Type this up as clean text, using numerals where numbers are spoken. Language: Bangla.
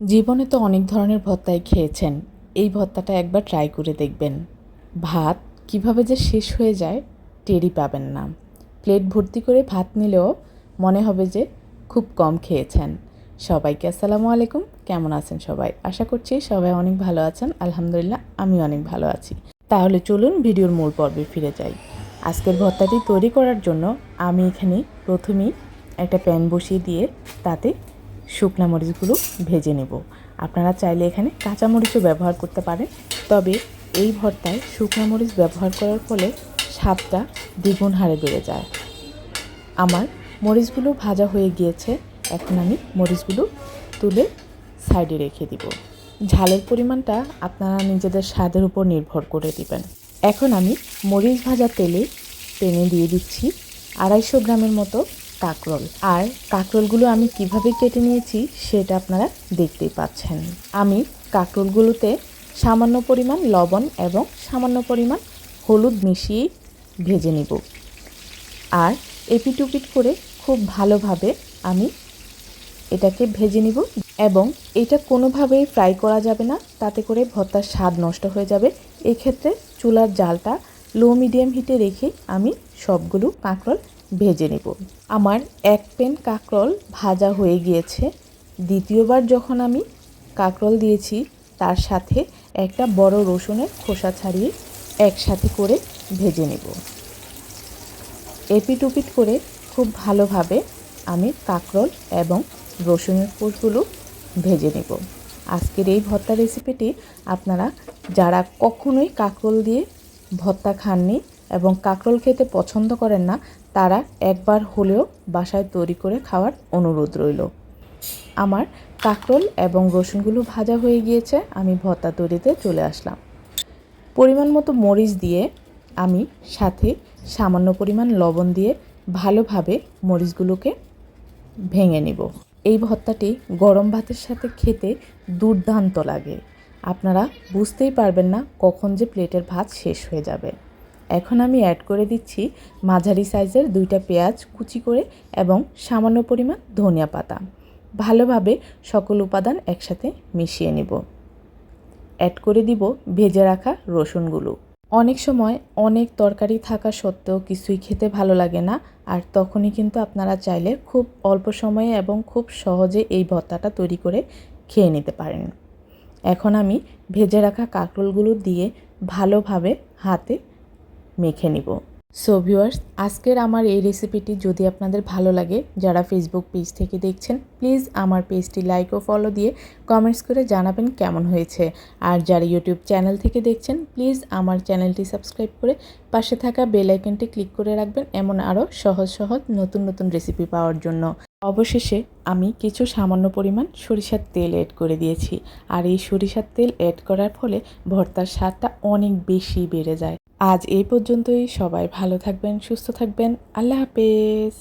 জীবনে তো অনেক ধরনের ভর্তাই খেয়েছেন। এই ভর্তাটা একবার ট্রাই করে দেখবেন। ভাত কিভাবে যে শেষ হয়ে যায় টেরই পাবেন না। প্লেট ভর্তি করে ভাত নিলেও মনে হবে যে খুব কম খেয়েছেন। সবাইকে আসসালামু আলাইকুম। কেমন আছেন সবাই? আশা করছি সবাই অনেক ভালো আছেন। আলহামদুলিল্লাহ আমি অনেক ভালো আছি। তাহলে চলুন ভিডিওর মূল পর্বে ফিরে যাই। আজকের ভর্তাটি তৈরি করার জন্য আমি এখানে প্রথমেই একটা প্যান বসিয়ে দিয়ে তাতে শুকনা মরিচগুলো ভেজে নেব। আপনারা চাইলে এখানে কাঁচা মরিচও ব্যবহার করতে পারেন, তবে এই ভর্তায় শুকনা মরিচ ব্যবহার করার ফলে স্বাদটা দ্বিগুণ হারে বেড়ে যায়। আমার মরিচগুলো ভাজা হয়ে গিয়েছে। এখন আমি মরিচগুলো তুলে সাইডে রেখে দিব। ঝালের পরিমাণটা আপনারা নিজেদের স্বাদের উপর নির্ভর করে দিবেন। এখন আমি মরিচ ভাজা তেলে প্যানে দিয়ে দিচ্ছি 250 গ্রামের মতো কাঁকরোল। আর কাঁকরোলগুলো আমি কিভাবে কেটে নিয়েছি সেটা আপনারা দেখতেই পাচ্ছেন। আমি কাঁকরোলগুলোতে সামান্য পরিমাণ লবণ এবং সামান্য পরিমাণ হলুদ মিশিয়ে ভেজে নিব। আর এপিট ওপিট করে খুব ভালোভাবে আমি এটাকে ভেজে নিব। এবং এটা কোনোভাবেই ফ্রাই করা যাবে না, তাতে করে ভর্তার স্বাদ নষ্ট হয়ে যাবে। এক্ষেত্রে চুলার জালটা লো মিডিয়াম হিটে রেখে আমি সবগুলো কাঁকরোল ভেজে নেব। আমার এক প্যান কাঁকরোল ভাজা হয়ে গিয়েছে। দ্বিতীয়বার যখন আমি কাঁকরোল দিয়েছি তার সাথে একটা বড় রসুনের খোসা ছাড়িয়ে একসাথে করে ভেজে নেব। এপিট ওপিট করে খুব ভালোভাবে আমি কাঁকরোল এবং রসুনের কোষগুলো ভেজে নেব। আজকের এই ভর্তা রেসিপিটি আপনারা যারা কখনোই কাঁকরোল দিয়ে ভর্তা খাননি এবং কাঁকরোল খেতে পছন্দ করেন না, তারা একবার হলেও বাসায় তৈরি করে খাওয়ার অনুরোধ রইল। আমার কাঁকরোল এবং রসুনগুলো ভাজা হয়ে গিয়েছে। আমি ভর্তা তৈরিতে চলে আসলাম। পরিমাণ মতো মরিচ দিয়ে আমি সাথে সামান্য পরিমাণ লবণ দিয়ে ভালোভাবে মরিচগুলোকে ভেঙে নেব। এই ভর্তাটি গরম ভাতের সাথে খেতে দুর্দান্ত লাগে। আপনারা বুঝতেই পারবেন না কখন যে প্লেটের ভাত শেষ হয়ে যাবে। এখন আমি অ্যাড করে দিচ্ছি মাঝারি সাইজের 2টা পেঁয়াজ কুচি করে এবং সামান্য পরিমাণ ধনিয়া পাতা। ভালোভাবে সকল উপাদান একসাথে মিশিয়ে নেব। অ্যাড করে দিব ভেজে রাখা রসুনগুলো। অনেক সময় অনেক তরকারি থাকা সত্ত্বেও কিছুই খেতে ভালো লাগে না, আর তখনই কিন্তু আপনারা চাইলে খুব অল্প সময়ে এবং খুব সহজে এই ভর্তাটা তৈরি করে খেয়ে নিতে পারেন। এখন আমি ভেজে রাখা কাঁকরোলগুলো দিয়ে ভালোভাবে হাতে মেখে নিব। সো ভিউয়ার্স, আজকের আমার এই রেসিপিটি যদি আপনাদের ভালো লাগে, যারা ফেসবুক পেজ থেকে দেখছেন প্লিজ আমার পেজটি লাইক ও ফলো দিয়ে কমেন্টস করে জানাবেন কেমন হয়েছে। আর যারা ইউটিউব চ্যানেল থেকে দেখছেন প্লিজ আমার চ্যানেলটি সাবস্ক্রাইব করে পাশে থাকা বেল আইকনটি ক্লিক করে রাখবেন, এমন আরও সহজ সহজ নতুন নতুন রেসিপি পাওয়ার জন্য। অবশেষে আমি কিছু সামান্য পরিমাণ সরিষার তেল অ্যাড করে দিয়েছি। আর এই সরিষার তেল অ্যাড করার ফলে ভর্তার স্বাদটা অনেক বেশি বেড়ে যায়। আজ এই পর্যন্তই। সবাই ভালো থাকবেন, সুস্থ থাকবেন। আল্লাহ হাফেজ।